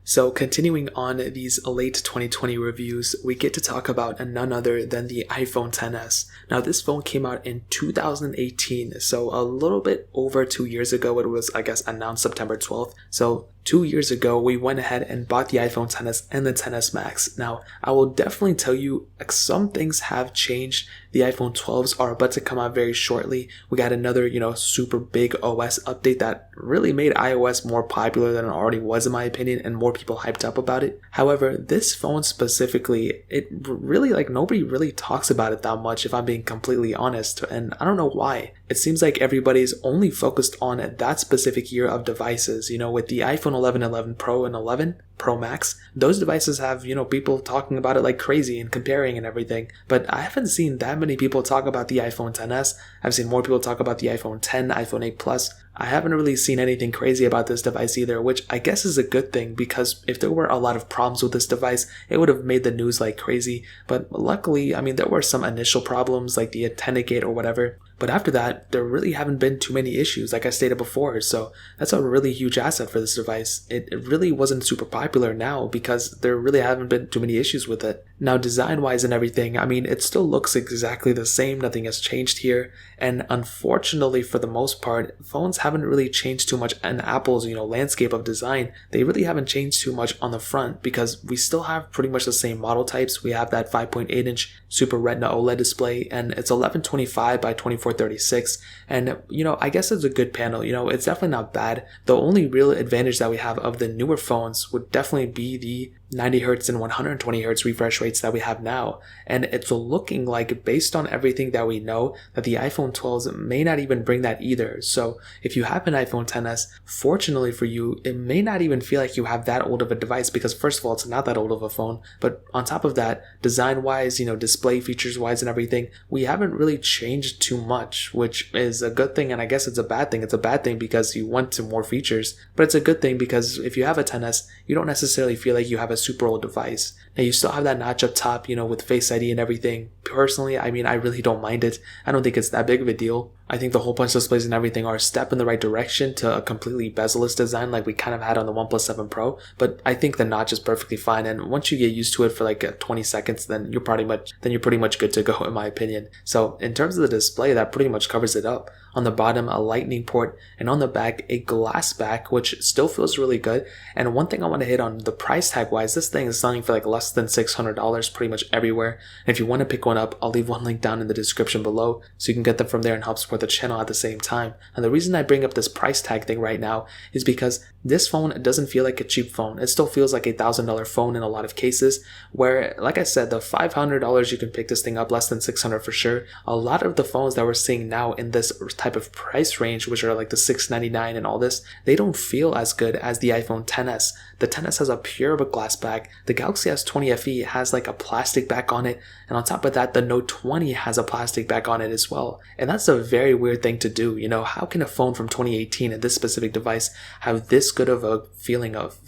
So continuing on these late 2020 reviews, we get to talk about none other than the iPhone XS. Now this phone came out in 2018, so a little bit over 2 years ago. It was, I guess, announced September 12th. So 2 years ago, we went ahead and bought the iPhone XS and the XS Max. Now, I will definitely tell you some things have changed. The iPhone 12s are about to come out very shortly. We got another, super big OS update that really made iOS more popular than it already was, in my opinion, and more people hyped up about it. However, this phone specifically, it really, nobody really talks about it that much, if I'm being completely honest, and I don't know why. It seems like everybody's only focused on that specific year of devices. With the iPhone 11, 11 Pro, and 11 Pro Max, those devices have, people talking about it like crazy and comparing and everything. But I haven't seen that many people talk about the iPhone XS. I've seen more people talk about the iPhone 10, iPhone 8 Plus. I haven't really seen anything crazy about this device either, which I guess is a good thing, because if there were a lot of problems with this device, it would have made the news like crazy. But luckily, there were some initial problems like the Authenticate or whatever. But after that, there really haven't been too many issues, like I stated before, so that's a really huge asset for this device. It really wasn't super popular now because there really haven't been too many issues with it. Now, design-wise and everything, it still looks exactly the same, nothing has changed here, and unfortunately for the most part, phones haven't really changed too much in Apple's, landscape of design. They really haven't changed too much on the front because we still have pretty much the same model types. We have that 5.8-inch Super Retina OLED display, and it's 1125 by 2436, and I guess it's a good panel. It's definitely not bad. The only real advantage that we have of the newer phones would definitely be the 90Hz and 120Hz refresh rates that we have now, and it's looking like, based on everything that we know, that the iPhone 12s may not even bring that either. So if you have an iPhone XS, fortunately for you, it may not even feel like you have that old of a device, because first of all, it's not that old of a phone, but on top of that, design wise, display features wise and everything, we haven't really changed too much, which is a good thing. And I guess it's a bad thing. It's a bad thing because you want some more features, but it's a good thing because if you have a XS, you don't necessarily feel like you have a super old device. Now, you still have that notch up top, with Face ID and everything. Personally, I really don't mind it. I don't think it's that big of a deal. I think the hole punch displays and everything are a step in the right direction to a completely bezel-less design like we kind of had on the OnePlus 7 Pro, but I think the notch is perfectly fine, and once you get used to it for 20 seconds, then you're pretty much good to go, in my opinion. So in terms of the display, that pretty much covers it up. On the bottom, a lightning port, and on the back, a glass back, which still feels really good. And one thing I want to hit on, the price tag wise, this thing is selling for less than $600 pretty much everywhere. And if you want to pick one up, I'll leave one link down in the description below so you can get them from there and help support the channel at the same time. And the reason I bring up this price tag thing right now is because this phone doesn't feel like a cheap phone. It still feels like a $1,000 phone in a lot of cases, where, like I said, the $500 you can pick this thing up, less than $600 for sure. A lot of the phones that we're seeing now in this type of price range, which are the $699 and all this, they don't feel as good as the iPhone XS. The XS has a pure glass back. The Galaxy S20 FE has a plastic back on it, and on top of that, the Note 20 has a plastic back on it as well. And that's a very weird thing to do. How can a phone from 2018 and this specific device have this good of a feeling of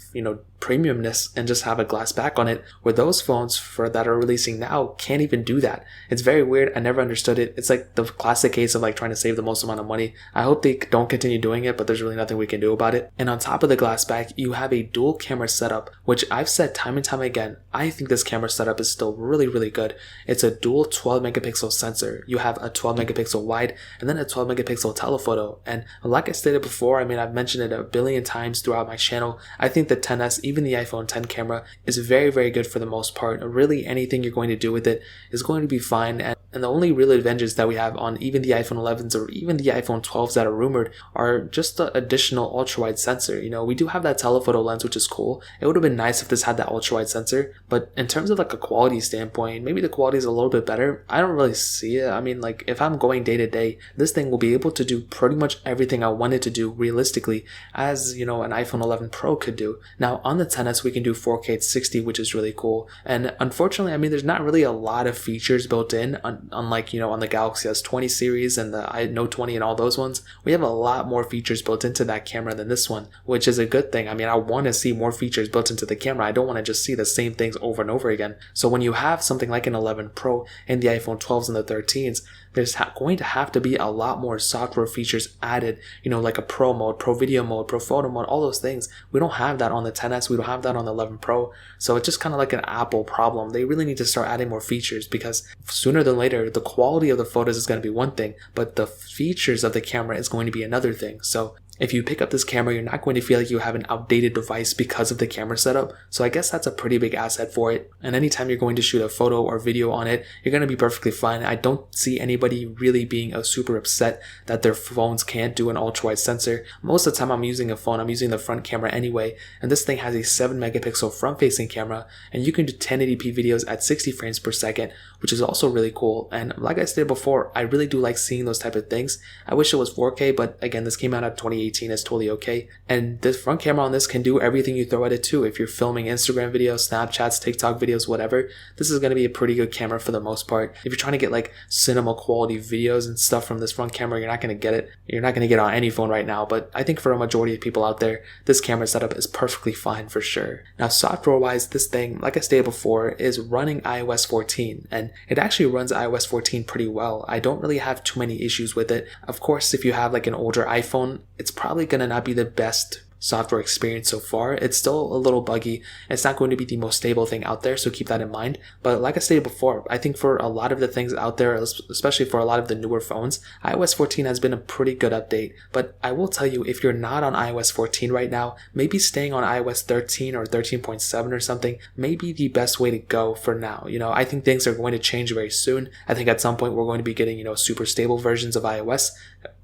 premiumness and just have a glass back on it, where those phones that are releasing now can't even do that? It's very weird. I never understood it. It's the classic case of trying to save the most amount of money. I hope they don't continue doing it, but there's really nothing we can do about it. And on top of the glass back, you have a dual camera setup, which I've said time and time again, I think this camera setup is still really, really good. It's a dual 12 megapixel sensor. You have a 12 megapixel wide and then a 12 megapixel telephoto. And like I stated before, I've mentioned it a billion times throughout my channel, I think the XS, even the iPhone 10 camera, is very, very good for the most part. Really, anything you're going to do with it is going to be fine. And the only real advantages that we have on even the iPhone 11s or even the iPhone 12s that are rumored are just the additional ultra-wide sensor. We do have that telephoto lens, which is cool. It would have been nice if this had that ultra-wide sensor, but in terms of a quality standpoint, maybe the quality is a little bit better. I don't really see it. If I'm going day to day, this thing will be able to do pretty much everything I wanted to do realistically, as an iPhone 11 Pro could do. Now on the XS, we can do 4K at 60, which is really cool. And unfortunately, there's not really a lot of features built in unlike, on the Galaxy S20 series and the Note 20 and all those ones, we have a lot more features built into that camera than this one, which is a good thing. I mean, I want to see more features built into the camera. I don't want to just see the same things over and over again. So when you have something like an 11 Pro and the iPhone 12s and the 13s, there's going to have to be a lot more software features added, like a pro mode, pro video mode, pro photo mode, all those things. We don't have that on the XS. We don't have that on the 11 Pro. So it's just kind of like an Apple problem. They really need to start adding more features, because sooner than later, the quality of the photos is going to be one thing, but the features of the camera is going to be another thing. So if you pick up this camera, you're not going to feel like you have an outdated device because of the camera setup. So I guess that's a pretty big asset for it. And anytime you're going to shoot a photo or video on it, you're going to be perfectly fine. I don't see anybody really being super upset that their phones can't do an ultra-wide sensor. Most of the time I'm using a phone, I'm using the front camera anyway. And this thing has a 7 megapixel front-facing camera, and you can do 1080p videos at 60 frames per second, which is also really cool. And like I stated before, I really do like seeing those type of things. I wish it was 4K, but again, this came out at 2018. Is totally okay. And this front camera on this can do everything you throw at it too. If you're filming Instagram videos, Snapchats, TikTok videos, whatever, this is going to be a pretty good camera for the most part. If you're trying to get like cinema quality videos and stuff from this front camera, you're not going to get it. You're not going to get it on any phone right now, but I think for a majority of people out there, this camera setup is perfectly fine for sure. Now, software wise, this thing, like I stated before, is running iOS 14, and it actually runs iOS 14 pretty well. I don't really have too many issues with it. Of course, if you have like an older iPhone, it's probably going to not be the best software experience so far. It's still a little buggy. It's not going to be the most stable thing out there, so keep that in mind. But like I stated before, I think for a lot of the things out there, especially for a lot of the newer phones, iOS 14 has been a pretty good update. But I will tell you, if you're not on iOS 14 right now, maybe staying on iOS 13 or 13.7 or something may be the best way to go for now. I think things are going to change very soon. I think at some point we're going to be getting, super stable versions of iOS.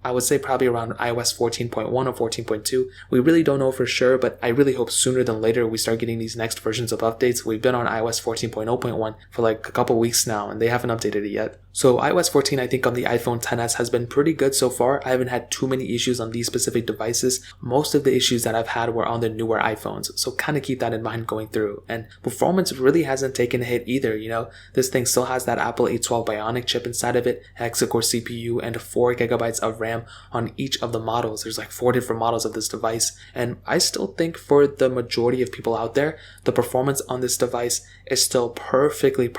I would say probably around iOS 14.1 or 14.2. We really don't know for sure, but I really hope sooner than later we start getting these next versions of updates. We've been on iOS 14.0.1 for like a couple weeks now, and they haven't updated it yet. So iOS 14, I think on the iPhone XS has been pretty good so far. I haven't had too many issues on these specific devices. Most of the issues that I've had were on the newer iPhones, so kind of keep that in mind going through. And performance really hasn't taken a hit either. This thing still has that Apple A12 Bionic chip inside of it, hexa-core CPU, and 4 gigabytes of RAM on each of the models. There's like 4 different models of this device, and I still think for the majority of people out there, the performance on this device is still perfectly,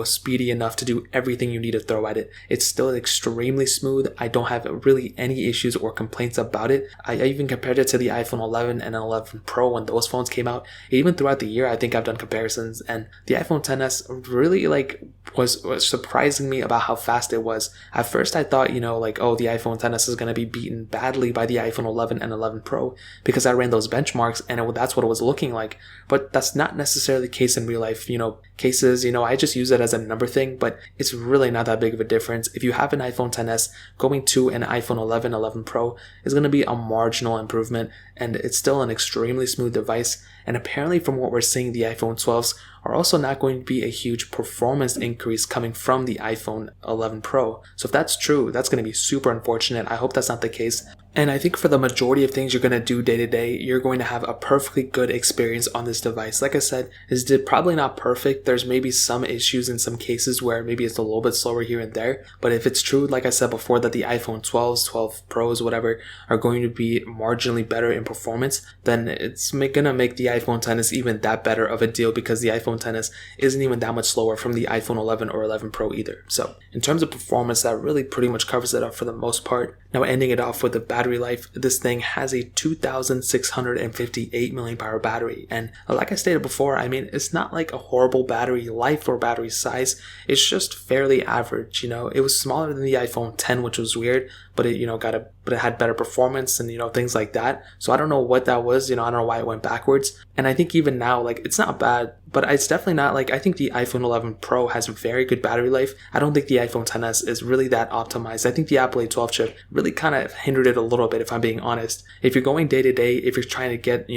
speedy enough to do everything you need to throw at it. It's still extremely smooth. I don't have really any issues or complaints about it. I even compared it to the iPhone 11 and 11 Pro when those phones came out. Even throughout the year, I think I've done comparisons, and the iPhone XS really was surprising me about how fast it was. At first I thought, the iPhone XS is going to be beaten badly by the iPhone 11 and 11 Pro because I ran those benchmarks and that's what it was looking like. But that's not necessarily the case in real life. Cases, I just use it as a number thing, but it's really not that big of a difference. If you have an iPhone XS, going to an iPhone 11, 11 Pro is going to be a marginal improvement, and it's still an extremely smooth device. And apparently from what we're seeing, the iPhone 12s are also not going to be a huge performance increase coming from the iPhone 11 Pro. So if that's true, that's going to be super unfortunate. I hope that's not the case. And I think for the majority of things you're going to do day to day, you're going to have a perfectly good experience on this device. Like I said, it's probably not perfect. There's maybe some issues in some cases where maybe it's a little bit slower here and there. But if it's true, like I said before, that the iPhone 12s, 12 Pros, whatever, are going to be marginally better in performance, then it's going to make the iPhone XS even that better of a deal, because the iPhone XS isn't even that much slower from the iPhone 11 or 11 Pro either. So in terms of performance, that really pretty much covers it up for the most part. Now, ending it off with the battery life, this thing has a 2,658 milliamp hour battery. And like I stated before, it's not like a horrible battery life or battery size. It's just fairly average. It was smaller than the iPhone 10, which was weird, but it, but it had better performance and, things like that. So I don't know what that was. I don't know why it went backwards. And I think even now, it's not bad, but it's definitely not I think the iPhone 11 Pro has very good battery life. I don't think the iPhone XS is really that optimized. I think the Apple A12 chip really kind of hindered it a little bit, if I'm being honest. If you're going day to day, if you're trying to get,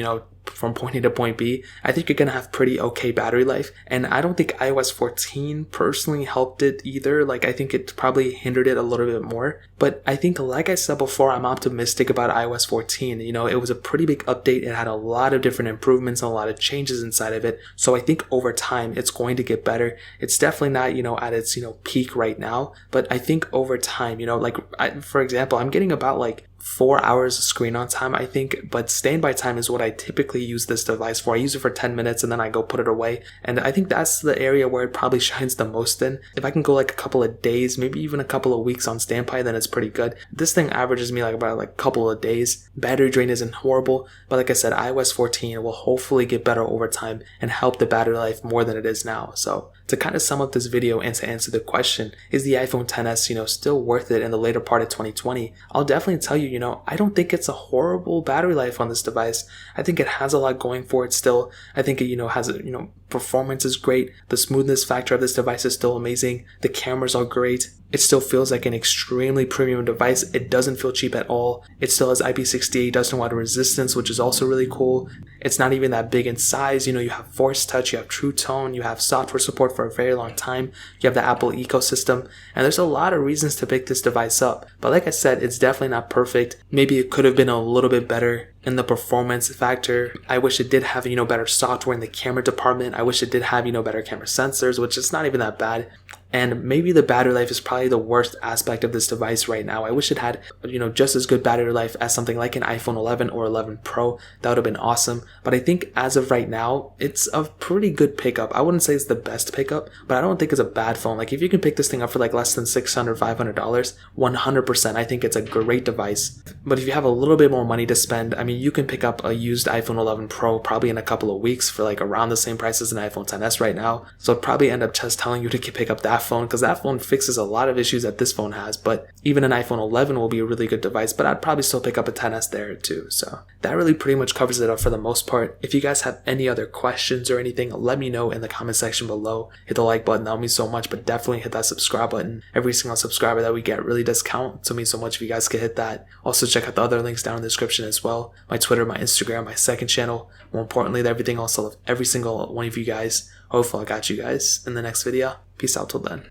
from point A to point B, I think you're going to have pretty okay battery life. And I don't think iOS 14 personally helped it either. Like, I think it probably hindered it a little bit more. But I think, like I said before, I'm optimistic about iOS 14. You know, it was a pretty big update. It had a lot of different improvements and a lot of changes inside of it. So I think over time, it's going to get better. It's definitely not, you know, at its, you know, peak right now. But I think over time, you know, like, for example, I'm getting about like 4 hours of screen on time, I think, but standby time is what I typically use this device for. I use it for 10 minutes and then I go put it away. And I think that's the area where it probably shines the most in. If I can go like a couple of days, maybe even a couple of weeks on standby, then it's pretty good. This thing averages me like about like a couple of days. Battery drain isn't horrible, but like I said, iOS 14 will hopefully get better over time and help the battery life more than it is now. So to kind of sum up this video and to answer the question, is the iPhone XS, you know, still worth it in the later part of 2020? I'll definitely tell you, you know, I don't think it's a horrible battery life on this device. I think it has a lot going for it still. I think it, you know, has a, you know, performance is great. The smoothness factor of this device is still amazing. The cameras are great. It still feels like an extremely premium device. It doesn't feel cheap at all. It still has IP68 dust and water resistance, which is also really cool. It's not even that big in size. You know, you have Force Touch, you have True Tone, you have software support for a very long time. You have the Apple ecosystem, and there's a lot of reasons to pick this device up. But like I said, it's definitely not perfect. Maybe it could have been a little bit better in the performance factor. I wish it did have, you know, better software in the camera department. I wish it did have, you know, better camera sensors, which is not even that bad. And maybe the battery life is probably the worst aspect of this device right now. I wish it had, you know, just as good battery life as something like an iPhone 11 or 11 Pro. That would have been awesome. But I think as of right now, it's a pretty good pickup. I wouldn't say it's the best pickup, but I don't think it's a bad phone. Like, if you can pick this thing up for like less than $600, $500, 100%, I think it's a great device. But if you have a little bit more money to spend, I mean, you can pick up a used iPhone 11 Pro probably in a couple of weeks for like around the same price as an iPhone XS right now. So I'd probably end up just telling you to pick up that phone, because that phone fixes a lot of issues that this phone has. But even an iPhone 11 will be a really good device, but I'd probably still pick up a XS there too. So that really pretty much covers it up for the most part. If you guys have any other questions or anything, let me know in the comment section below. Hit the like button, that would mean so much, but definitely hit that subscribe button. Every single subscriber that we get really does count, so it means so much if you guys could hit that. Also check out the other links down in the description as well. My Twitter, my Instagram, my second channel. More importantly, everything else. I love every single one of you guys. Hopefully I got you guys in the next video. Peace out till then.